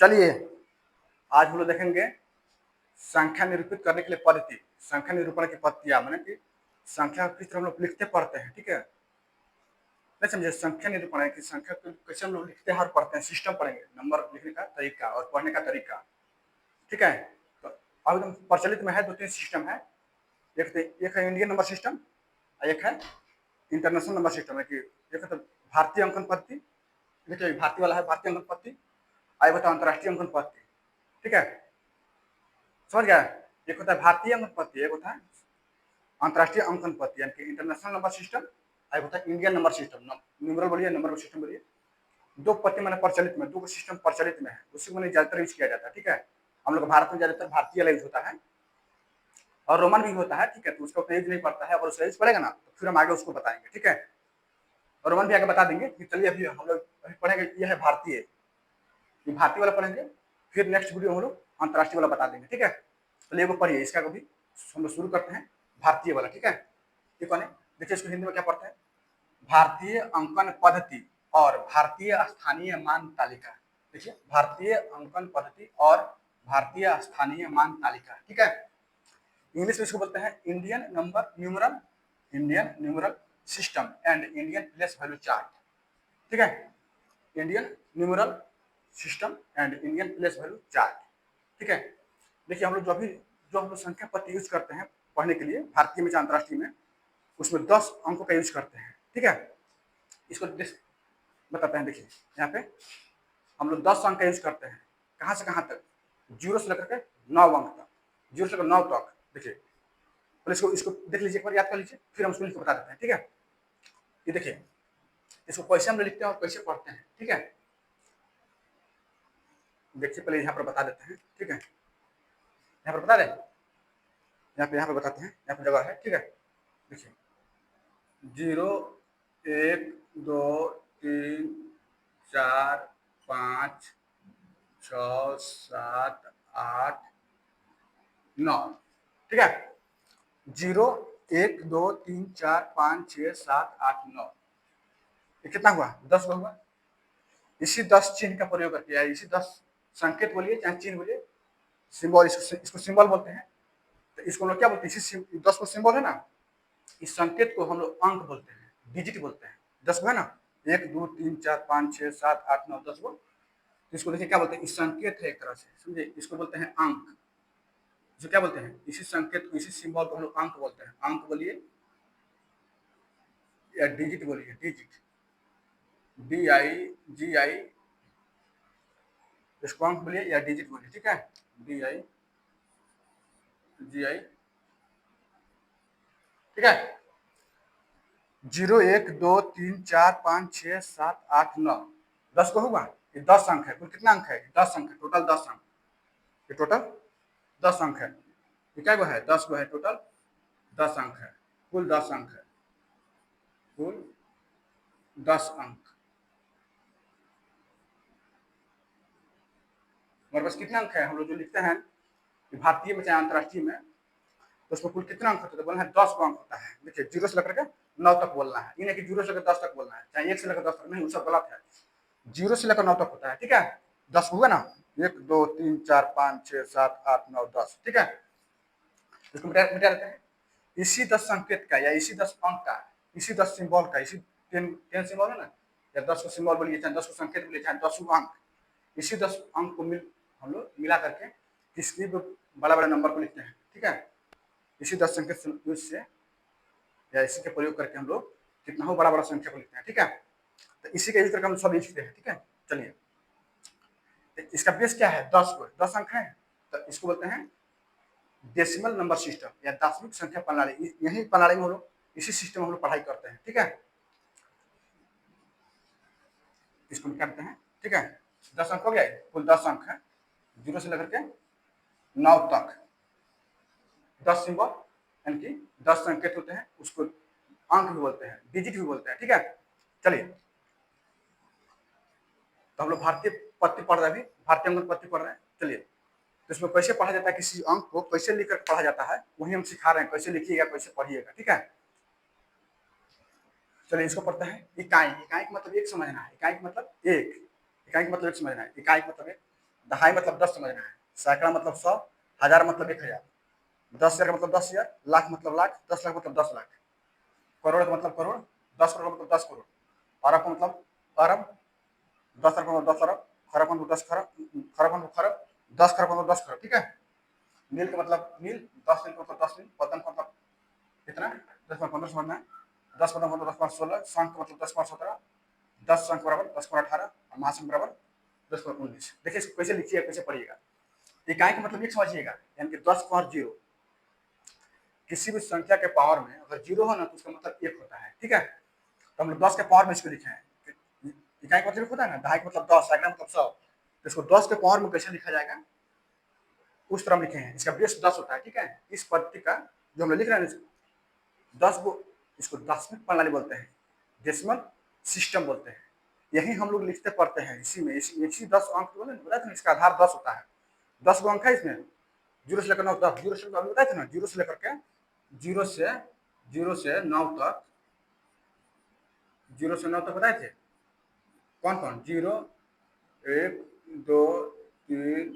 चलिए आज हम लोग देखेंगे संख्या निरूपित करने के लिए पद्धति, संख्या निरूपण की पद्धतियां, माने कि संख्या किस तरह हम लोग लिखते पढ़ते हैं। ठीक है, नहीं समझे? संख्या निरूपण है कि संख्या को कैसे हम लोग लिखते हैं और पढ़ते हैं, सिस्टम पढ़ेंगे, नंबर लिखने का तरीका और पढ़ने का तरीका। ठीक है, तो अब एकदम प्रचलित में है, दो तीन सिस्टम है। एक है इंडियन नंबर सिस्टम, एक है इंटरनेशनल नंबर सिस्टम। है कि एक है तो भारतीय अंकन पद्धति, देखिए भारतीय वाला है भारतीय अंकन पद्धति, आइए बताओ अंतर्राष्ट्रीय अंकन पद्धति। ठीक है, समझ गया? एक होता है भारतीय अंकन पद्धति, एक होता है अंतर्राष्ट्रीय अंकन पद्धति, यानी कि इंटरनेशनल नंबर सिस्टम, एक होता है इंडियन नंबर सिस्टम। न्यूमरल बोलिए, नंबर सिस्टम बोलिए। दो पद्धति मैंने प्रचलित में, दो सिस्टम प्रचलित में है, उसी को मैंने ज्यादातर यूज किया जाता है। ठीक है, हम लोग भारत में ज्यादातर भारतीय यूज होता है और रोमन भी होता है। ठीक है, तो उसका यूज नहीं पड़ता है, अगर उसका यूज पड़ेगा ना तो फिर हम आगे उसको बताएंगे। ठीक है, और रोमन भी आगे बता देंगे कि चलिए अभी हम लोग पढ़ेंगे, ये है भारतीय, ये भारतीय वाला पढ़ेंगे, फिर नेक्स्ट वीडियो हम लोग अंतर्राष्ट्रीय वाला बता देंगे। ठीक है, चलिए वो पढ़िए, इसका कभी हम लोग शुरू करते हैं भारतीय वाला। ठीक है, ये कौन है? देखिए इसको हिंदी में क्या पढ़ते हैं, भारतीय अंकन पद्धति और भारतीय स्थानीय मान तालिका। देखिए भारतीय अंकन पद्धति और भारतीय स्थानीय मान तालिका। ठीक है, इंग्लिश में इसको बोलते हैं Indian number numeral, Indian numeral system and Indian place value chart. ठीक है, Indian numeral system and Indian place value chart. ठीक है, देखिए हम लोग जो हम लोग संख्या पद्धति यूज करते हैं पढ़ने के लिए, भारतीय में चाहे अंतर्राष्ट्रीय में, उसमें 10 अंकों का यूज करते हैं। ठीक है, इसको बताते हैं। देखिए यहाँ पे हम लोग 10 अंक का यूज करते हैं, कहाँ से कहाँ तक, 0 से लेकर के 9 अंक तक, 0 से लेकर 9 तक। देखिए पहले इसको इसको देख लीजिए, एक बार याद कर लीजिए, फिर हम उसको लिख के बता देते हैं। ठीक है, ये देखिए इसको कैसे हम लिखते हैं और कैसे पढ़ते हैं। ठीक है, देखिए पहले यहाँ पर बता देते हैं। ठीक है, यहाँ पर बता दें, यहाँ पे बताते हैं, यहाँ पर जगह है। ठीक है, देखिए 0 1 2 3 4 5 6 7 8 9। ठीक है, 0 1 2 3 4 5 6 7 8 9, ये कितना हुआ? 10 हुआ। इसी 10 चिन्ह का प्रयोग करके, या इसी 10 संकेत बोलिए चाहे चिन्ह बोलिए, सिंबल, इसको सिंबल बोलते हैं। तो इसको लोग क्या बोलते हैं? इसी 10 को सिंबल है ना, इस संकेत को हम लोग अंक बोलते हैं, डिजिट बोलते हैं। 10 को है ना, 1 2 3 4 5 6 7 8 9 10 को, तो इसको देखिए क्या बोलते हैं? इस संकेत है एक तरह से, समझे? इसको बोलते हैं अंक। जो क्या बोलते हैं? इसी संकेत को, इसी सिंबल को हम लोग अंक बोलते हैं। अंक बोलिए या डिजिट बोलिए, डिजिट, DIGI, इसको अंक बोलिए या डिजिट बोलिए। ठीक है, DIGI। ठीक है, 0 1 2 3 4 5 6 7 8 9 10 को होगा। ये 10 अंक है। कुल कितना अंक है? 10 अंक है, टोटल 10 अंक, ये टोटल 10 अंक है। ये क्या है? 10 को है, टोटल 10 अंक है, कुल 10 अंक है, कुल 10 अंक। हमारे पास कितने अंक है? हम लोग जो लिखते हैं भारतीय में चाहे अंतर्राष्ट्रीय में, तो उसमें कुल कितना अंक होता है? बोलना है 10 को अंक होता है। देखिए 0 से लेकर के 9 तक बोलना है, ये नहीं कि 0 से लेकर 10 तक बोलना है, चाहे 1 से लेकर 10 तक, नहीं, वो सब गलत है। 0 से लेकर 9 तक होता है। ठीक है, 10 हुआ ना, 1 2 3 4 5 6 7 8 9 10। ठीक है, इसको मिटा देते हैं। इसी 10 संकेत का, या इसी 10 अंक का, इसी 10 सिंबल का, इसी 10 सिंबल है ना, या 10 को सिंबल बोलिए, चाहे 10 को संकेत बोलिए, चाहे 10 अंक, इसी 10 अंक को हम लोग मिला करके किसी भी बड़ा बड़ा नंबर को लिखते हैं। ठीक है, इसी 10 संकेत यूज से या इसी के प्रयोग करके हम लोग कितना हो बड़ा बड़ा संख्या को लिखते हैं। ठीक है, तो इसी का यूज करके हम सब लिखते हैं। ठीक है, चलिए इसका बेस क्या है? 10 को, 10 अंक है, तो इसको बोलते हैं डेसिमल नंबर सिस्टम या दशमिक संख्या प्रणाली। यही प्रणाली में हम लोग, इसी सिस्टम में हम लोग पढ़ाई करते हैं। ठीक है, इसको करते हैं। ठीक है, 10 अंक हो गया, कुल 10 अंक है, 0 से लेकर के 9 तक 10 सिंबल, यानी कि 10 संकेत होते हैं, उसको अंक भी बोलते हैं, डिजिट भी बोलते हैं। ठीक है, चलिए तो हम लोग भारतीय पद्धति पढ़ रहे हैं, अभी भारतीय अंक पद्धति पढ़ रहे हैं। चलिए तो इसमें कैसे पढ़ा जाता है, किसी अंक को कैसे लिखकर पढ़ा जाता है, वही हम सिखा रहे हैं, कैसे लिखिएगा, कैसे पढ़िएगा। ठीक है, चलिए इसको पढ़ते हैं। इकाई, इकाई का मतलब एक समझना है, इकाई का मतलब एक, इकाई का मतलब एक समझना है। इकाई का मतलब एक, दहाई मतलब 10 समझना है, सैकड़ा मतलब 100, हजार मतलब 1000, 10,000 का मतलब 10,000, लाख मतलब लाख, 10 लाख मतलब 10 लाख, करोड़ का मतलब करोड़, 10 करोड़ का मतलब 10 करोड़, अरब का मतलब अरब, 10 अरब का मतलब 10 अरब, खरब का मतलब 10 खरब, खरब का मतलब खरब, 10 खरब का मतलब 10 खरब, ठीक है। नील का मतलब नील, 10 नील का मतलब 10 नील, पतन का मतलब कितना, 10 15 समझना है, 10 15 मतलब 10 16, शंख का मतलब 10 15 17, 10 शंख बराबर 10 18, और महाशंख बराबर 10 19। देखिए इसको कैसे लिखिएगा, कैसे पढ़िएगा। इकाई का मतलब एक समझिएगा, यानी कि 10 पावर 0, किसी भी संख्या के पावर में अगर 0 हो ना तो उसका मतलब 1 होता है, ठीक है। तो हम लोग 10 के पावर में इसको लिखे हैं, इकाई का मतलब होता है ना, दहाई का मतलब 10, सैकड़ा मतलब 100, तो इसको 10 के पावर में कैसे लिखा जाएगा, उस तरह हम लिखे हैं। इसका बेस 10 होता है, ठीक है। इस पद्धति का जो हम लोग लिख रहे हैं 10 को, इसको दशमिक प्रणाली बोलते हैं, डेसिमल सिस्टम बोलते हैं। यही हम लोग लिखते पढ़ते हैं, इसी में इसी 10 अंक बोले बताया था ना, इसका आधार 10 होता है, 10 गो अंक है इसमें, 0 से लेकर 9 तक, 0 से बताए थे ना, 0 से लेकर के 0 से 9 तक, 0 से 9 तक बताए थे। कौन कौन, 0 1 2 3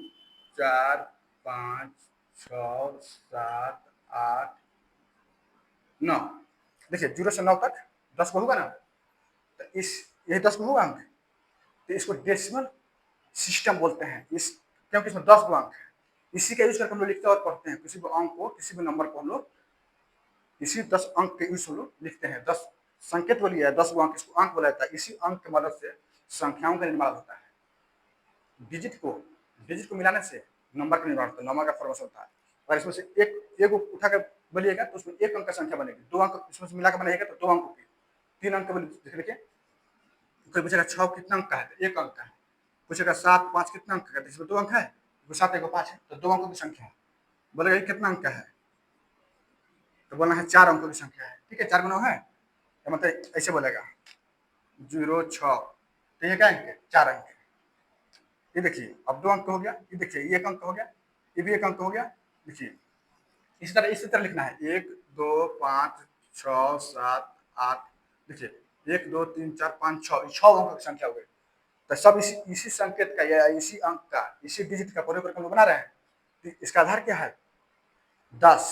4 5 6 7 8 9, देखिए 0 से 9 तक 10 को होगा ना, तो इस यही 10 को होगा अंक, तो इसको डेसिमल सिस्टम बोलते हैं। इस क्योंकि इसमें 10 गो अंक है, इसी का यूज करके हम लोग लिखते और पढ़ते हैं, किसी भी अंक को, किसी भी नंबर को हम लोग इसी 10 अंक के यूज हम लोग लिखते हैं। 10 संकेत बोलिए, 10 गो अंक, इसको अंक बोला जाता है। इसी अंक की मदद से संख्याओं का निर्माण होता है। डिजिट को मिलाने से नंबर का निर्माण होता है, नंबर का फॉर्मेशन होता है। अगर इसमें से एक को उठा कर बोलिएगा तो उसमें एक अंक का संख्या बनेगी, 2 अंक इसमें से मिलाकर बनाइएगा तो 2 अंक की, 3 अंक का देखिए, कोई पूछेगा 6 कितना अंक का है, तो 1 अंक का है, पूछेगा 7 5 कितना अंक का है, तो इसमें 2 अंक है, 7 1 5 है, तो 2 अंकों की संख्या है। बोलेगा ये कितना अंक का है, तो बोलना है 4 अंकों की संख्या है, ठीक है, 4 गुना है, तो मतलब ऐसे बोलेगा 0 6, तो ये क्या अंक है, 4 अंक है। ये देखिए अब 2 अंक हो गया, ये देखिए ये 1 अंक हो गया, ये भी 1 अंक हो गया। देखिए इसी तरह लिखना है, 1 2 5 6 7 8, देखिए 1 2 3 4 5 6, 6 अंकों की संख्या हो गई। तो सब इसी संकेत का या इसी अंक का, इसी डिजिट का प्रयोग करके हम लोग बना रहे हैं। तो इसका आधार क्या है, 10,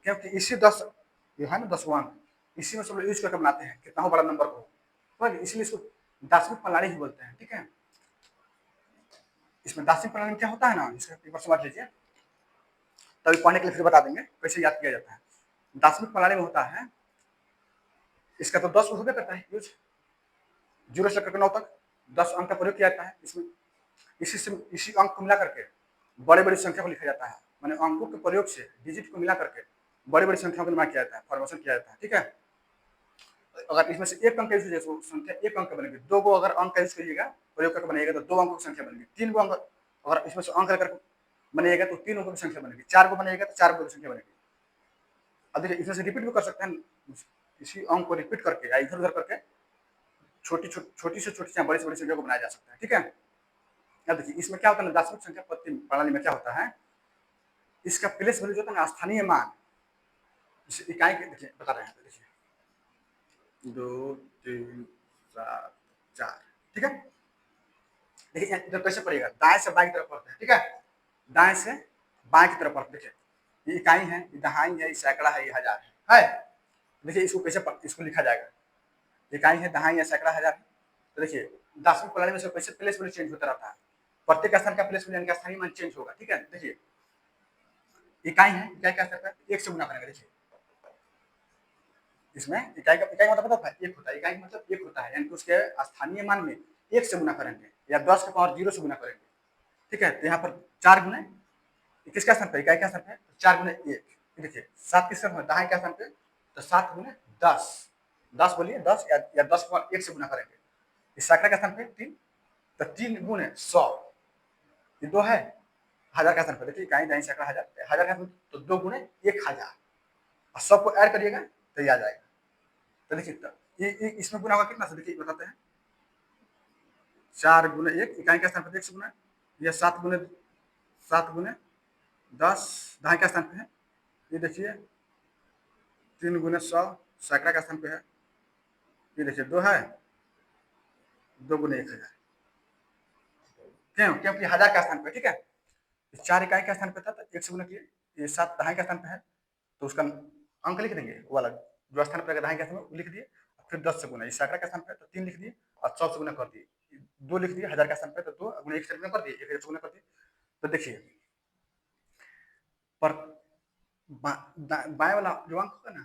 क्योंकि इसी 10 ये है ना 10 अंक, इसी में सब लोग यूज करके बनाते हैं कितना हो बड़ा नंबर को, तो इसलिए इसको दशमिक प्रणाली ही बोलते हैं, ठीक है। इसमें दशमिक प्रणाली में क्या होता है ना, इसको एक बार समझ लीजिए, तभी पढ़ने के लिए फिर बता देंगे कैसे याद किया जाता है। दशमिक प्रणाली में होता है, इसका तो 10 हो गया करता है यूज, 0 से लेकर 9 तक 10 अंक का प्रयोग किया जाता है। इसमें इसी अंक को मिला करके बड़े बड़ी संख्या को लिखा जाता है, माने अंकों के प्रयोग से डिजिट को मिला करके बड़ी बड़ी संख्याओं का निर्माण किया जाता है, फॉर्मेशन किया जाता है, ठीक है। अगर इसमें से एक अंक का यूज कीजिए तो संख्या एक अंक का बनेगी, 2 गो अगर अंक का यूज करिएगा प्रयोग करके बनाइएगा तो 2 अंकों की संख्या बनेगी, 3 गो अंक अगर इसमें से अंक लेकर बनाइएगा तो 3 अंकों की संख्या बनेगी, 4 गो बनाइएगा तो 4 अंकों की संख्या बनेगी। अब देखिए इसमें से रिपीट भी कर सकते हैं, इसी अंक को रिपीट करके या इधर उधर करके छोटी से छोटी बड़ी से बड़ी संख्या को बनाया जा सकता है, ठीक है। अब देखिए इसमें क्या होता है ना, दशमिक संख्या पद्धति प्रणाली में क्या होता है, इसका प्लेस वैल्यू जो होता है ना, स्थानीय मान, इसे इकाई के देखिए बता रहे हैं, तो देखिए 2 3 7 4, ठीक है। देखिए इधर कैसे पड़ेगा, दाएं से बाएं की तरफ पढ़ते हैं, ठीक है, दाएं से बाएं की तरफ पढ़ते, देखिए ये इकाई है, ये दहाई है, ये सैकड़ा है, ये हजार है। देखिए इसको कैसे इसको लिखा जाएगा, इकाई है, दहाई है, सैकड़ा, हजार है। तो देखिए दशमिक प्रणाली में से कैसे प्लेस वैल्यू चेंज होता रहता है, प्रत्येक स्थान का प्लेस वैल्यू यानी स्थानीय मान चेंज होगा, ठीक है। देखिए इकाई है, इकाई का स्तर पर 1 से गुना करेंगे, देखिए इसमें इकाई मतलब पता है 1 होता है, इकाई मतलब 1 होता है, यानी कि उसके स्थानीय मान में 1 से गुना करेंगे या 10 के पावर 0 से गुना करेंगे, ठीक है। तो यहाँ पर 4 गुना किसका स्थान पे, इकाई का स्थान पे, 4 गुना 1, देखिए 7 किसका स्थान, दहाई का स्थान पे, तो 7 गुना 10, 10 बोलिए 10 या 10 को 1 से गुना करेंगे। इस सैकड़ा का स्थान पे 3, तो 3 गुने 100, ये 2 है, हजार का स्थान पे देखिए इकाई दहाई सैकड़ा हजार, हजार का तो 2 गुने 1000, और 100 को ऐड करिएगा तो ये आ जाएगा। तो देखिए ये इसमें गुना होगा कितना से, देखिए बताते हैं, 4 गुने 1, इकाई का स्थान पर 1 से गुना, यह 7 गुने 10 दहाई का स्थान पे है, ये देखिए 3 गुने 100 सैकड़ा का स्थान पे है, ये देखिए 2 है, 2 गुने 1000, क्यों? क्योंकि हजार का स्थान पे, ठीक है, 4 इकाई के स्थान पे था तो 1 से गुना किए, ये 7 दहाई के स्थान पे है तो उसका अंक लिख देंगे, वो वाला जो स्थान पे दहाई के स्थान में वो लिख दिए, फिर 10 से गुना, इस सैकड़ा के स्थान पे तो 3 लिख दिए और 100 से गुना कर दिए, 2 लिख दिए हजार के स्थान पे तो 2 गुना 1 से गुना कर दिए, 1 से गुना कर दिए। तो देखिए पर बाएं वाला जो अंक होगा ना,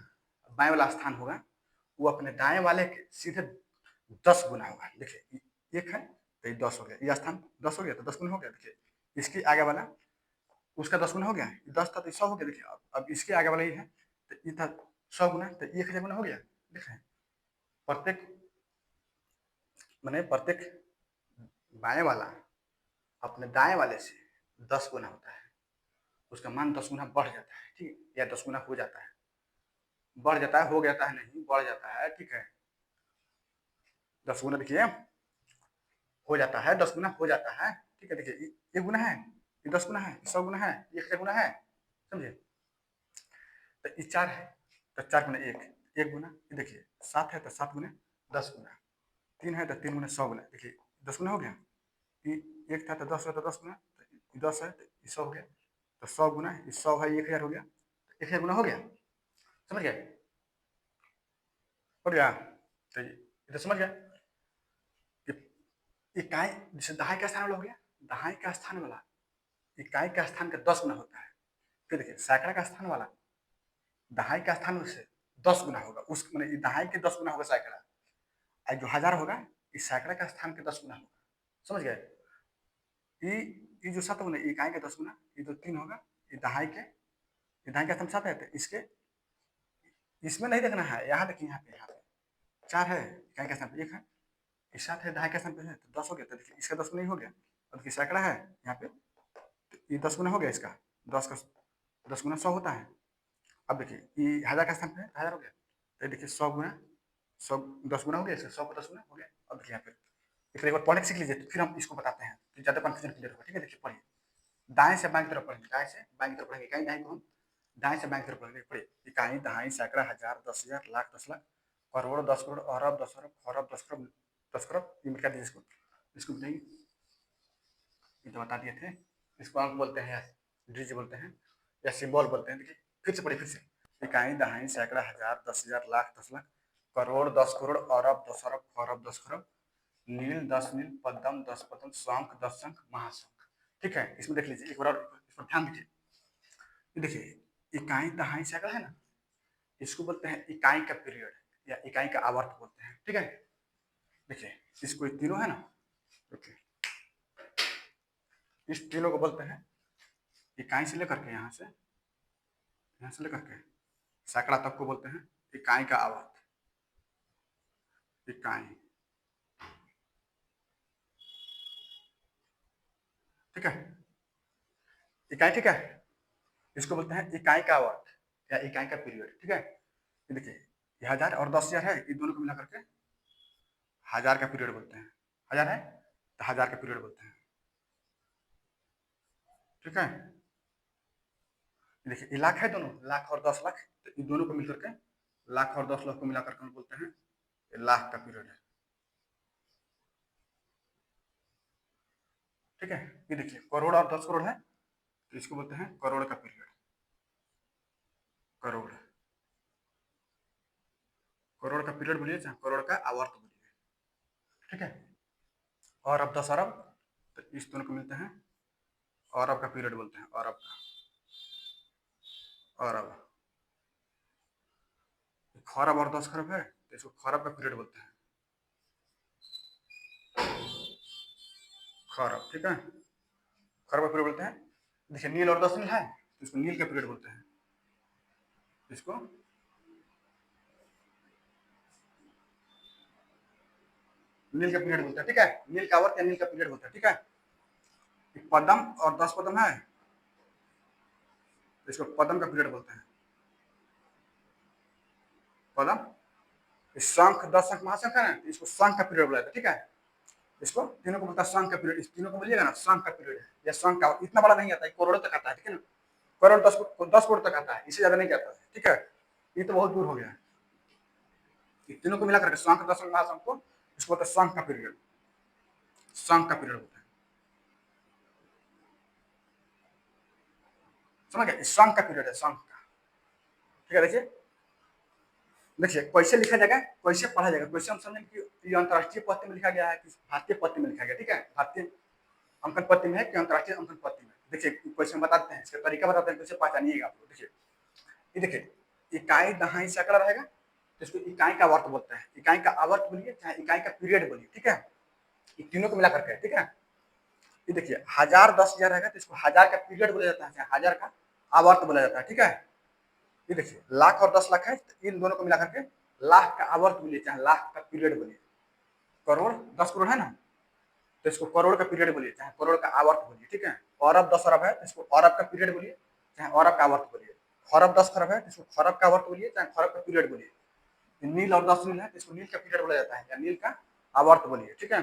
बाएं वाला स्थान होगा वो अपने दाएं वाले के सीधे 10 गुना होगा। देखिए 1 है तो ये 10 हो गया, ये स्थान 10 हो गया तो 10 गुना हो गया। देखिए इसके आगे वाला उसका 10 गुना हो गया, 10 था तो 100 हो गया। देखिए अब इसके आगे वाला ये है तो ये था 100 गुना तो 1000 गुना हो गया। देख रहे हैं प्रत्येक मैंने प्रत्येक बाएं वाला अपने दाएं वाले से 10 गुना होता है, उसका मान 10 गुना बढ़ जाता है, ठीक है, या 10 गुना हो जाता है, बढ़ जाता है, हो जाता है नहीं, बढ़ जाता है, ठीक है, 10 गुना देखिए हो जाता है, 10 गुना हो जाता है, ठीक है। देखिए ये गुना है, ये 10 गुना है, 100 गुना है, 1000 गुना है, समझे। तो ये 4 है तो 4 गुना 1, 1 गुना, ये देखिए 7 है तो 7 गुना 10 गुना, 3 है तो 3 गुना 100 गुना, देखिए 10 गुना हो गया। ये 1 था तो 10 है तो 10 गुना, तो 10 है तो 100 हो गया, तो 100 गुना 100 है 1000 हो गया, 1000 गुना हो गया, समझ गए, हो गया। तो ये तो समझ गया कि इकाई जैसे दहाई का स्थान वाला हो गया, दहाई का स्थान वाला इकाई का स्थान का 10 गुना होता है। फिर देखिए सैकड़ा का स्थान वाला दहाई का स्थान से 10 गुना होगा, उस मैंने दहाई के 10 गुना होगा सैकड़ा, और जो हजार होगा इस सैकड़ा का स्थान के 10 गुना होगा, समझ गए। ये जो 7 गुना इकाई के 10 गुना, ये जो 3 होगा, ये दहाई का स्थान 7 है तो इसके इसमें नहीं देखना है, यहाँ देखिए, यहाँ पे 4 है इकाई का स्थान पे 1 है, ये 7 है दहाई का स्थान पे है तो 10 हो गया, तो देखिए इसका 10 गुना ही हो गया, और देखिए सैकड़ा है यहाँ पे तो ये 10 गुना हो गया, इसका 10 का 10 गुना 100 होता है। अब देखिए ये हजार का स्थान पे है तो 1000 हो गया, तो देखिए 100 गुना 100 10 गुना हो गया, इसका 100 का 10 गुना हो गया। अब देखिए यहाँ पे एक बार पढ़ने सीख लीजिए तो फिर हम इसको बताते हैं तो ज्यादा कंफ्यूजन क्लियर होगा, ठीक है। देखिए पढ़िए, दाएं से बाएं की तरफ पढ़ेंगे, दाएं से बाएं की तरफ पढ़ेंगे, इकाई दहाई को हम दाएं से बाएं की तरफ पढ़ेंगे, पढ़िए इकाई दहाई सैकड़ा हजार 10,000 लाख 10 लाख करोड़ 10 करोड़ अरब 10 अरब खरब 10 खरब 10 खरब, ये मिटा दीजिए इसको, इसको बताइए, ये तो बता दिए थे। इसको अंक बोलते हैं या डिजिट बोलते हैं या सिंबल बोलते हैं। देखिए फिर से पढ़िए, फिर से इकाई दहाई सैकड़ा हजार 10,000 लाख 10 लाख करोड़ 10 करोड़ अरब 10 अरब खरब 10 खरब नील 10 नील पद्म 10 पद्म शंख 10 शंख महाशंख, ठीक है। इसमें देख लीजिए एक बार इस पर ध्यान दीजिए, देखिए इकाई दहाई सैकड़ा है ना, इसको बोलते हैं इकाई का पीरियड या इकाई का आवर्त बोलते हैं, ठीक है। देखिए इसको तीनों है ना, देखिए इस तीनों को बोलते हैं इकाई से लेकर के यहाँ से लेकर के सैकड़ा तक को बोलते हैं इकाई का आवर्त, इकाई, ठीक है, इकाई, ठीक है। इसको बोलते हैं इकाई का आवर्त या इकाई का पीरियड, ठीक है। देखिए ये 1000 और 10,000 है, ये दोनों को मिला करके 1000 का पीरियड बोलते हैं, 1000 है तो 1000 का पीरियड बोलते हैं, ठीक है। देखिए ये लाख है, दोनों लाख और 10 लाख, तो इन दोनों को मिलकर के लाख और 10 लाख को मिलाकर के हम बोलते हैं लाख का पीरियड है, ठीक है। ये देखिए करोड़ और 10 करोड़ है तो इसको बोलते हैं करोड़ का पीरियड, करोड़, करोड़ का पीरियड बोलिए चाहे करोड़ का आवर्त बोलिए, ठीक है। और अब 10 अरब तो इस दोनों को मिलते हैं अरब का पीरियड बोलते हैं, अरब का अरब, खरब और 10 खरब है तो इसको खरब का पीरियड बोलते हैं, खरब, ठीक है, खरब का पीरियड बोलते हैं। देखिए नील और 10 नील है तो इसको नील का पीरियड बोलते हैं, इसको नील का पीरियड बोलते हैं, ठीक है। नील का आवर्त या नील का पीरियड बोलते हैं, ठीक है। पदम और 10 पदम है तो इसको पदम का पीरियड बोलते हैं, पदम। शंख 10 शंख महाशंख है ना, इसको शंख का पीरियड बोला जाता है, ठीक है। इसको तीनों को बोलता है शंख का पीरियड, इस तीनों को बोलिएगा ना शंख का पीरियड है या शंख का, इतना बड़ा नहीं आता है, करोड़ों तक आता है, ठीक है ना, करोड़ 10 करोड़ तक आता है, इससे ज्यादा नहीं आता है, ठीक है। ये तो बहुत दूर हो गया है, तीनों को मिला करके शंख 10 शंख महाशंख को इसको बोलते हैं शंख का पीरियड, शंख का पीरियड होता है, समझ गए, संघ का पीरियड है, संघ का। ठीक है, देखिए देखिए कैसे लिखा जाएगा, कैसे पढ़ा जाएगा, कैसे हम समझेंगे कि ये अंतरराष्ट्रीय पत्र में लिखा गया है कि भारतीय पत्र में लिखा गया। ठीक है, भारतीय अंकन पत्र में है कि अंतरराष्ट्रीय अंकन पत्र में। देखिए क्वेश्चन बताते हैं, इसका तरीका बताते हैं, कैसे पहचानिएगा आप लोग। देखिए ये देखिए, इकाई दहाई सैकड़ा रहेगा तो इसको इकाई का आवर्त बोलते हैं। इकाई का आवर्त बोलिए चाहे इकाई का पीरियड बोलिए। ठीक है, ये तीनों को मिला करके। ठीक है, ये देखिए 1000 10,000 रहेगा तो इसको 1000 का पीरियड बोला जाता है, चाहे 1000 का आवर्त बोला जाता है। ठीक है, ये देखिए लाख और 10 लाख है तो इन दोनों को मिला करके लाख का आवर्त बोलिए चाहे लाख का पीरियड बोलिए। करोड़ 10 करोड़ है ना, तो इसको करोड़ का पीरियड बोलिए चाहे करोड़ का आवर्त बोलिए। ठीक है, अरब 10 अरब है तो इसको अरब का पीरियड बोलिए चाहे अरब का आवर्त बोलिए। खरब 10 खरब है तो इसको खरब का आवर्त बोलिए चाहे खरब का पीरियड बोलिए। नील और 10 नील है तो इसको नील का पीरियड बोला जाता है या नील का आवर्त बोलिए। ठीक है,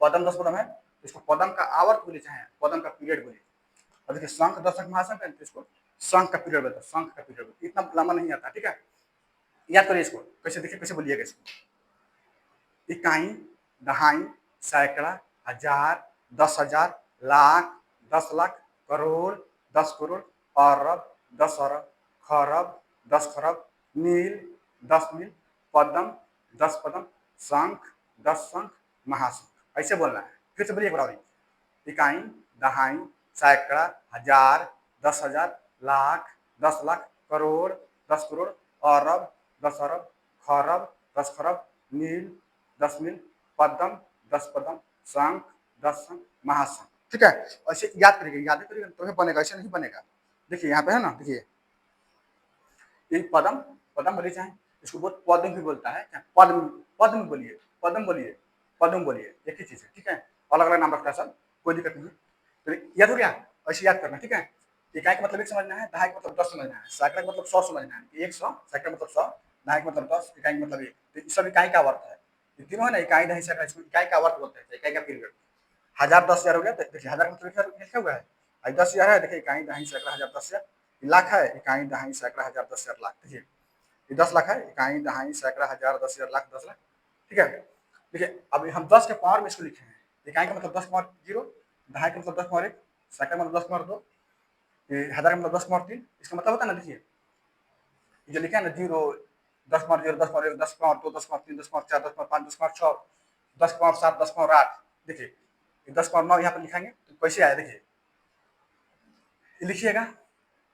पदम 10 पदम है तो इसको पदम का आवर्त बोलिए चाहे पदम का पीरियड बोलिए। और देखिए शंख 10 अंक महाशंख है तो इसको शंख का पीरियड बोलता है, शंख का पीरियड। इतना लंबा नहीं आता। ठीक है, याद करिए इसको, कैसे देखिए कैसे बोलिएगा इसको। इकाई दहाई सैकड़ा हजार 10,000 लाख 10 लाख करोड़ 10 करोड़ अरब 10 अरब खरब 10 खरब नील 10 नील पद्म 10 पद्म शंख 10 शंख महाशंख। ऐसे बोलना है। फिर से बोलिए एक बार, इकाई दहाई सैकड़ा हजार 10,000 लाख 10 लाख करोड़ 10 करोड़ अरब 10 अरब खरब 10 खरब नील 10 नील पद्म 10 पद्म शंख 10 शंख महाशंख। ठीक है, ऐसे याद करिएगा, याद करिएगा तो बनेगा, ऐसे नहीं बनेगा। देखिए यहाँ पे है ना, देखिए ये पदम पदम बोलिए चाहे इसको बहुत पद्म भी बोलता है, चाहे पद्म पद्म बोलिए पद्म बोलिए पद्म बोलिए, एक ही चीज है। ठीक है, अलग अलग नाम रखता है सब, कोई दिक्कत नहीं। तो याद हो गया, ऐसे याद करना। ठीक है, इकाई का मतलब एक समझना है, दहाई का मतलब 10 समझना है, सैकड़ा का मतलब 100 समझना है। 100 सैकड़ा मतलब 100 दहाई का मतलब 10 इकाई का मतलब 1। तो सब इकाई का आवर्त है। ये तीनों है ना, इकाई दहाई सैकड़ा, इसको इकाई का आवर्त बोलते हैं, इकाई का पीरियड। 1000 10,000 हो गया तो देखिए 1000 का मतलब लिखा हुआ है, आज 10,000 है, देखिए इकाई दहाई सैकड़ा 1000 10,000। लाख है, इकाई दहाई सैकड़ा 1000 10,000 लाख। देखिए ये 10 लाख है, इकाई दहाई सैकड़ा 1000 10,000 लाख 10 लाख। ठीक है, देखिए अब हम 10 के पावर में इसको लिखे हैं। इकाई का मतलब 10 पावर 0, दहाई का मतलब 10 पावर 1, सैकड़ा मतलब 10 पावर 2, 1000 का मतलब 10 पावर 3। इसका मतलब होता है ना, देखिए जो लिखा है ना 0 10 power 0 10 power 1 10 power 2 10 power 3 10 power 4 10 power 5 10 power 6 10 power 7 10 power 8। देखिए 10 पावर 9 यहाँ पर लिखेंगे तो कैसे आया, देखिए लिखिएगा।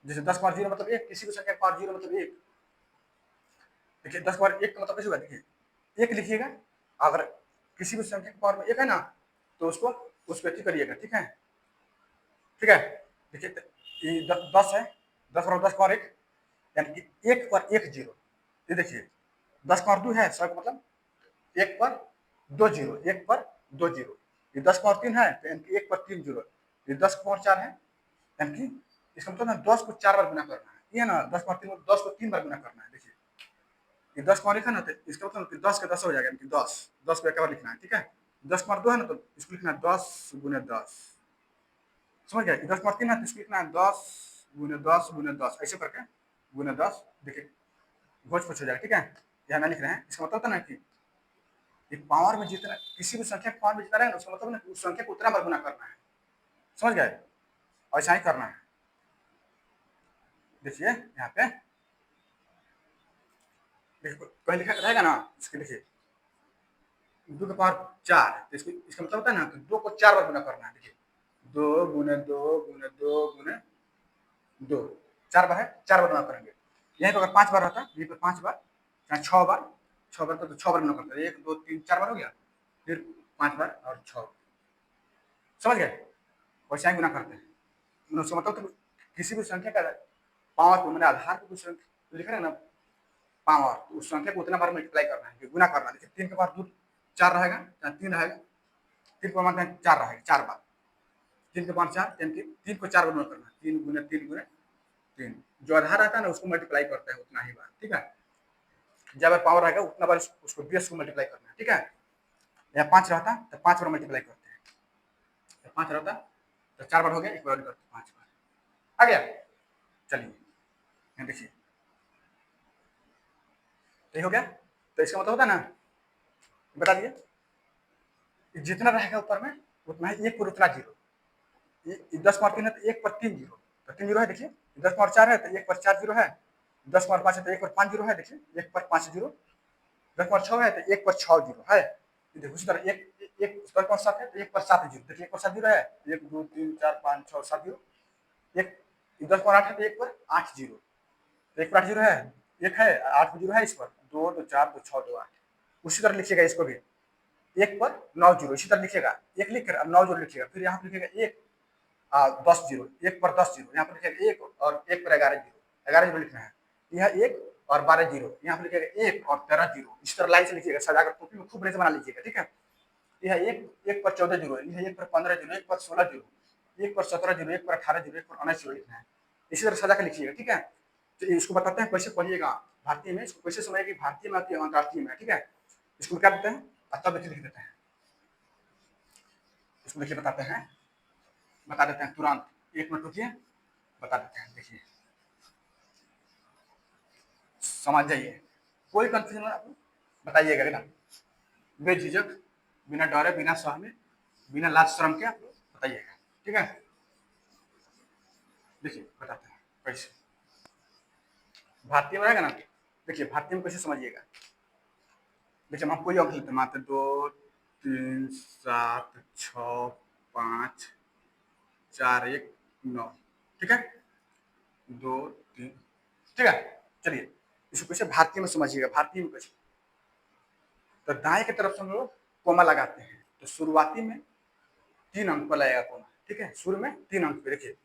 जैसे 10 पावर 0 मतलब 1, किसी भी संख्या का पावर 0 मतलब 1। देखिए 10 पावर 1 का मतलब कैसे होगा, देखिए 1 लिखिएगा। अगर किसी भी संख्या के पावर में 1 है ना तो उसको अति करिएगा। ठीक है, ठीक है, देखिए 10 है, 10 और 10 पावर 1 यानी कि 1 पर 1 0। ये देखिए 10 पावर 2 है, 100 का मतलब 1 पर 2 जीरो, 1 पर 2 जीरो। ये 10 पावर 3 है तो यानी कि 1 पर 3 जीरो। ये 10 पावर 4 है यानी कि इसका मतलब ना 10 को 4 बार गुना करना है। ये ना 10 पावर 3 10 को 3 बार गुना करना है। देखिए ये 10 पावर 1 है ना तो इसका मतलब 10 का 10 हो जाएगा, यानी कि 10 को एक बार लिखना है। ठीक है, 10 पावर 2 है ना तो इसको लिखना है 10 गुने 10। समझ गया, 10 पावर 3 है तो इसको लिखना है 10 गुने 10 गुने 10, ऐसे करके गुने 10। देखिए भोज हो जाएगा। ठीक है, यहाँ ना लिख रहे हैं, इसका मतलब होता है ना कि एक पावर में जितना किसी भी संख्या के पावर में जितना रहेगा उसका मतलब ना उस संख्या को उतना बार गुना करना है। समझ गए, ऐसा ही करना है। देखिए यहाँ पे कहीं लिखा रहेगा ना, इसके देखिए 2 के पावर 4 तो इसका मतलब होता है ना कि 2 को 4 बार गुना करना है। देखिए 2 गुने 2 गुने 2 गुने 2, 4 बार है, 4 बार गुना करेंगे। यहीं पर अगर 5 बार रहता यहीं पर 5 बार चाहे 6 बार, 6 बार तो 6 बार गुना करते हैं, 1 2 3 4 बार हो गया, फिर 5 बार और 6। समझ गए, वैसे ही गुना करते हैं। उसका मतलब तो किसी भी संख्या का पावर को मैंने आधार को कुछ लिख रहे हैं ना पावर, तो उस संख्या को उतना बार मल्टीप्लाई करना है, गुना करना है। देखिए 3 के पावर 2 4 रहेगा, 3 रहेगा, 3 को मानते हैं 4 रहेगा, 4 बार 3 के पावर 4 यानी कि 3 को 4 बार गुना करना है, 3 गुने 3 गुने 3। जो आधार रहता है ना उसको मल्टीप्लाई करता है उतना ही बार। ठीक है, जब पावर रहेगा उतना बार उसको बेस को मल्टीप्लाई करना है। ठीक है, यहाँ 5 रहता तो 5 बार मल्टीप्लाई करते हैं, 5 रहता तो 4 बार हो गया, एक बार करते 5 बार। आ गया, चलिए यहाँ देखिए सही हो गया। तो इसका मतलब होता है ना, बता दिए जितना रहेगा ऊपर में उतना ही 1 पर उतना जीरो। 10 मार्क है तो 1 पर 3 जीरो, तो 3 जीरो है देखिए, 10 पर 4 है तो 1 पर 4 जीरो है, 10 पर 5 है तो 1 पर 5 जीरो है, देखिए 1 पर 5 जीरो, 10 पर 6 है तो 1 पर 6 जीरो है। देखिए उसी तरह एक एक उस पर कौन 7 है तो 1 पर 7 जीरो, देखिए 1 पर 7 जीरो है, 1 2 3 4 5 6 7 जीरो, एक 10 पर 8 है तो 1 पर 8 जीरो, तो 1 पर 8 जीरो है, 1 है 8 जीरो है इस पर, 2 2 4 2 6 2 8। उसी तरह लिखिएगा इसको भी, 1 पर 9 जीरो, इसी तरह लिखिएगा, 1 लिख कर अब 9 जीरो लिखिएगा, फिर यहाँ पे लिखिएगा 1 10 जीरो, 1 पर 10 जीरो, यहाँ पर लिखिएगा 1 और 1 पर 11 जीरो, 11 जीरो लिखना है, यह 1 और 12 जीरो, यहाँ पर लिखिएगा 1 और 13 जीरो, इस तरह लाइन से लिखिएगा, सजाकर कॉपी में खूब बढ़िया से बना लीजिएगा, ठीक है। यह 1 पर 14 जीरो, यह 1 पर 15 जीरो, 1 पर 16 जीरो, 1 पर 17 जीरो, 1 पर 18 जीरो, 1 पर 19 जीरो लिखना है, इसी तरह सजा कर लिखिएगा, ठीक है। तो इसको बताते हैं कैसे पढ़िएगा भारतीय में, इसको कैसे समझिए कि भारतीय में आती है अंतर्राष्ट्रीय में, ठीक है। इसको क्या देते हैं, तब देखिए लिख देते हैं, इसको देखिए बताते हैं, बता देते हैं तुरंत, 1 मिनट रुकिए, बता देते हैं, देखिए समझ जाइए, कोई कंफ्यूजन आपको बताइएगा एकदम बेझिझक, बिना डरे, बिना सहमे, बिना लाज शर्म के आप बताइएगा, ठीक है। देखिए बताते हैं कैसे भारतीय में रहेगा ना, देखिए भारतीय में कैसे समझिएगा, देखिए हम कोई अंक लेते हैं, मात्र 2 3 7 6 5 4 1 9, ठीक है, 2 3, ठीक है। चलिए इसको कैसे भारतीय में समझिएगा, भारतीय में कैसे, तो दाएं की तरफ से हम लोग कोमा लगाते हैं, तो शुरुआती में 3 अंक पर लगेगा कोमा, ठीक है, शुरू में 3 अंक पे, देखिए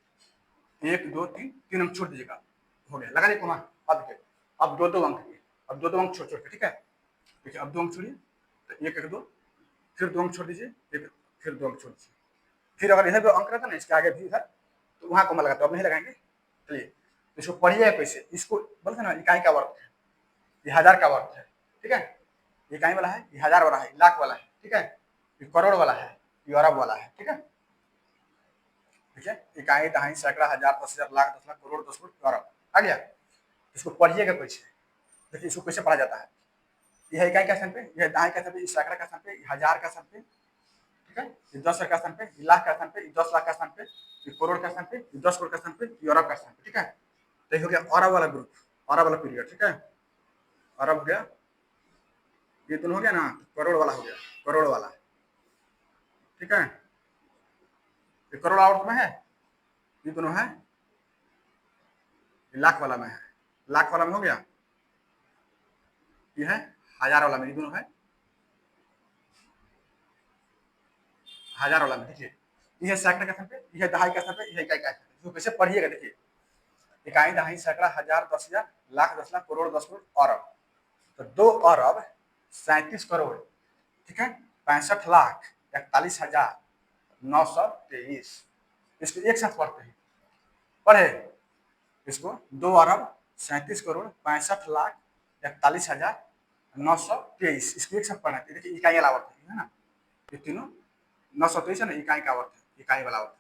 1 2 3, 3 अंक छोड़ दीजिएगा, हो गया, लगा दिए कोमा, अब देखिए अब 2 2 अंक के, अब 2 2 अंक छोड़ छोड़ के, ठीक है, देखिए अब 2 अंक छोड़िए, तो 1 1 2, फिर 2 अंक छोड़ दीजिए, एक फिर 2 अंक छोड़ दीजिए, फिर अगर इधर 2 अंक रहता ना, इसके आगे भी इधर, तो वहां कोमा लगाते, अब नहीं लगाएंगे। चलिए इसको पढ़िएगा कैसे, इसको बोलते ना इकाई का वर्ग है, ये हजार का वर्ग है, ठीक है, इकाई वाला है, ये हजार वाला है, लाख वाला है, ठीक है, ये करोड़ वाला है, ये अरब वाला है, ठीक है। ठीक है, इकाई दहाई सैकड़ा हजार 10,000 लाख 10 लाख करोड़ 10 करोड़ अरब आ गया। इसको पढ़िएगा कैसे, देखिए इसको कैसे पढ़ा जाता है, यह इकाई का स्थान पे, यह दहाई का स्थान पे, सैकड़ा का स्थान पे, हजार का स्थान पे, ठीक है, ये 10 का स्थान पे, ये लाख का स्थान पे, ये 10 लाख का स्थान पे, ये करोड़ का स्थान पे, ये 10 करोड़ का स्थान पे, ये अरब का स्थान पे, ठीक है। तो ये हो गया अरब वाला ग्रुप, अरब वाला पीरियड, ठीक है, अरब हो गया, ये दोनों हो गया ना, करोड़ वाला हो गया, करोड़ वाला, ठीक है, ये करोड़ आउट में है, ये दोनों है, ये लाख वाला में है, लाख वाला में हो गया, ये है हजार वाला में, ये दोनों है हजार वाला में, देखिए ये सैकड़ा का स्थान पे, ये दहाई का स्थान पे, ये इकाई का स्थान पे, इसको कैसे पढ़िएगा, देखिए इकाई दहाई सैकड़ा हजार 10,000 लाख 10 लाख करोड़ 10 करोड़ अरब, तो 2 अरब 37 करोड़, ठीक है, 65,41,923, इसको एक साथ पढ़ते हैं, पढ़े इसको, 2 अरब 37 करोड़ 65,41,923, इसको एक साथ पढ़ना है, देखिए इकाई वाला वर्त है ना, ये तीनों 923 है ना, इकाई का वर्त है, इकाई वाला वर्त है,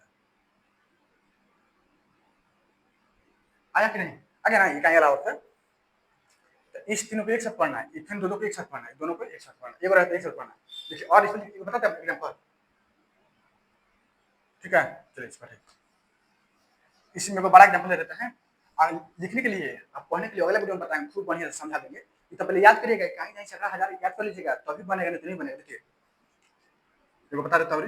आया कि नहीं, आ गया ना, इकाई वाला वर्त है। तो इस तीनों को एक साथ पढ़ना है, फिर दोनों को एक साथ पढ़ना है, दोनों को एक साथ पढ़ना है, एक रहता है एक साथ पढ़ना है, देखिए और इसमें बताते हैं एग्जाम्पल, ठीक है। चलिए इस पर इसमें को बड़ा एग्जाम्पल दे देते हैं, और लिखने के लिए आप पढ़ने के लिए अगले वीडियो में बताएंगे, खूब बढ़िया से समझा देंगे, ये तो पहले याद करिएगा, कहीं नहीं सका हजार याद कर लीजिएगा, तभी बनेगा, नहीं तो नहीं बनेगा, देखिए देखो बता देता हूँ,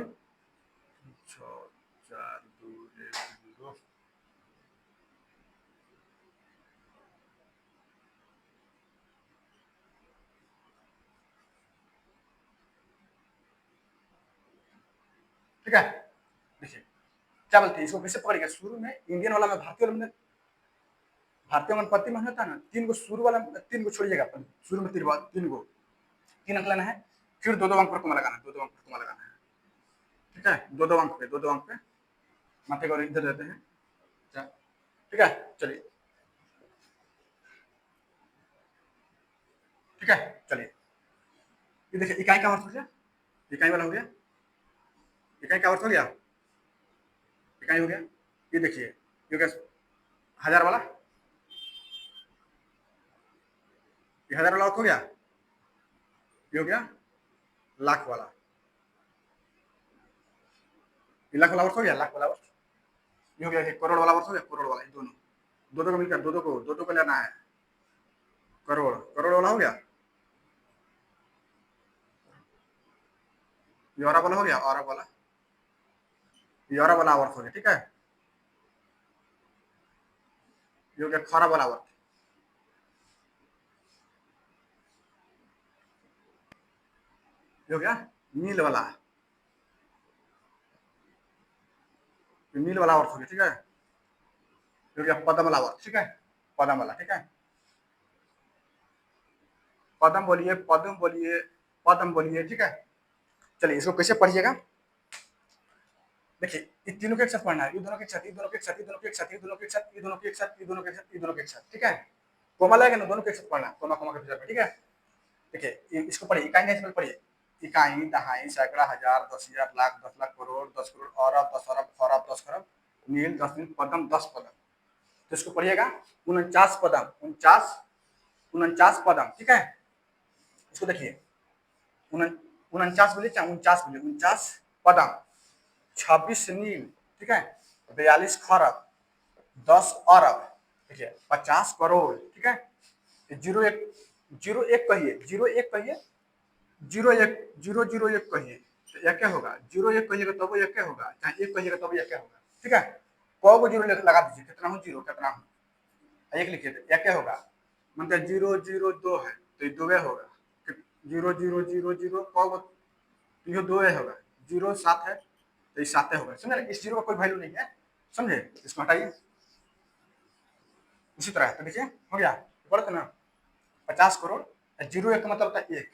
6 4 2 1 0, ठीक है। देखिए क्या बोलते हैं, इसको कैसे पकड़ेगा, शुरू में इंडियन वाला में, भारतीय वाला में, भारतीय में पत्ती में होता है ना, 3 को शुरू वाला, 3 को छोड़िएगा, शुरू में 3 को 3 अंक लेना है, फिर 2 2 अंक पर कोमा लगाना है, 2 2 अंक पर कोमा लगाना है, ठीक है, 2 2 अंक पे, 2 2 अंक पे माथे को इधर देते हैं, ठीक है। चलिए ठीक है, चलिए ये देखिए इकाई का अर्थ हो गया, इकाई वाला हो गया, इकाई का अर्थ हो गया, इकाई हो गया, ये देखिए ये हो गया हजार वाला, ये हजार वाला अर्थ हो गया, ये हो गया लाख वाला, ये लाख वाला अर्थ हो गया, लाख वाला अर्थ, ये हो गया, करोड़ वाला वर्ष हो गया, करोड़ वाला, ये दोनों दो को मिलकर दो को लेना है, करोड़ करोड़ वाला हो गया, ये अरब वाला हो गया, अरब वाला, ये अरब वाला वर्ष हो गया, ठीक है। ये हो गया खरब वाला वर्ष, ये हो गया मील वाला, ये मील वाला वर्ष हो गया, ठीक है। ये हो गया पदम वाला वर्ष, ठीक है, पदम वाला, ठीक है। पदम बोलिए, पदम बोलिए, पदम बोलिए, ठीक है। चलिए इसको कैसे पढ़िएगा, देखिए इन तीनों के एक साथ पढ़ना है, ये दोनों के एक साथ, ये दोनों के एक साथ, ये दोनों के एक साथ, ये दोनों के एक साथ, ये दोनों के एक साथ, ये दोनों के एक साथ, ये दोनों के एक साथ, ठीक है। कोमा लगेगा ना, दोनों के एक साथ पढ़ना, कोमा कोमा के भीतर में, ठीक है। देखिए इसको पढ़िए, इकाई डेसिमल पढ़िए, इकाई, दहाई, सैकड़ा, हजार, 10,000, लाख, 10 लाख, करोड़, 10 करोड़, अरब, 10 अरब, खरब, 10 खरब, नील, 10 नील, पदम, 10 पदम। तो इसको पढ़िएगा 49 पदम, 49 पदम, ठीक है। इसको देखिए 49 बोलिए चाहे 49 बोलिए, 49 पदम, 26 नील, ठीक है, 42 खरब, 10 अरब, देखिए 50 करोड़, ठीक है। जीरो एक, जीरो एक कहिए, जीरो एक कहिए, जीरो एक, जीरो जीरो एक कहिए तो एक होगा, जीरो एक कहिएगा तब वो एक होगा, चाहे एक कहिएगा तब एक होगा, ठीक है। कौ को जीरो लगा दीजिए, कितना हूँ जीरो, कितना हूँ एक लिखिए तो एक क्या होगा, मतलब 0 0 2 है तो ये 2 होगा, 0 0 0 0 तो ये 2 होगा, 0 7 है तो ये 7 होगा, समझे। इस जीरो का कोई वैल्यू नहीं है, समझे, इसको हटाइए। इसी तरह तो देखिए हो गया, पढ़ते ना 50 करोड़, जीरो एक का मतलब होता है एक,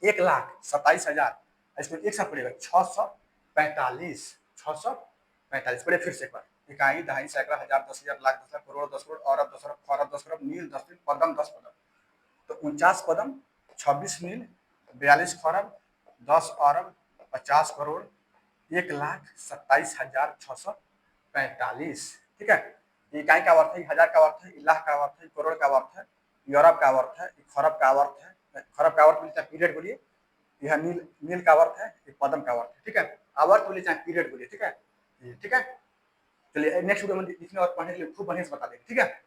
1,27,000, इसको एक साथ पड़ेगा 645, 645 पड़े फिर से एक बार, इकाई, दहाई, सैकड़ा, हजार, 10,000, लाख, 10 लाख, करोड़, 10 करोड़, अरब, 10 अरब, खरब, 10 खरब, नील, 10 नील, पदम, 10 पदम। तो 49 पदम, 26 नील, 42 खरब, 10 अरब, 50 करोड़, 1,27,645, ठीक है। इकाई का अर्थ है, हजार का अर्थ है, लाख का अर्थ है, करोड़ का अर्थ है, यूरोप का अर्थ है, खरब का अर्थ है, खरब का अर्थ मिलता है पीरियड बोलिए, यह नील, नील का अर्थ है, ये पदम का अर्थ है, ठीक है। आवर्त बोलिए चाहे पीरियड बोलिए, ठीक है, ठीक है। चलिए नेक्स्ट वीडियो में लिखने और पढ़ने के लिए खूब बढ़िया से बता देंगे, ठीक है।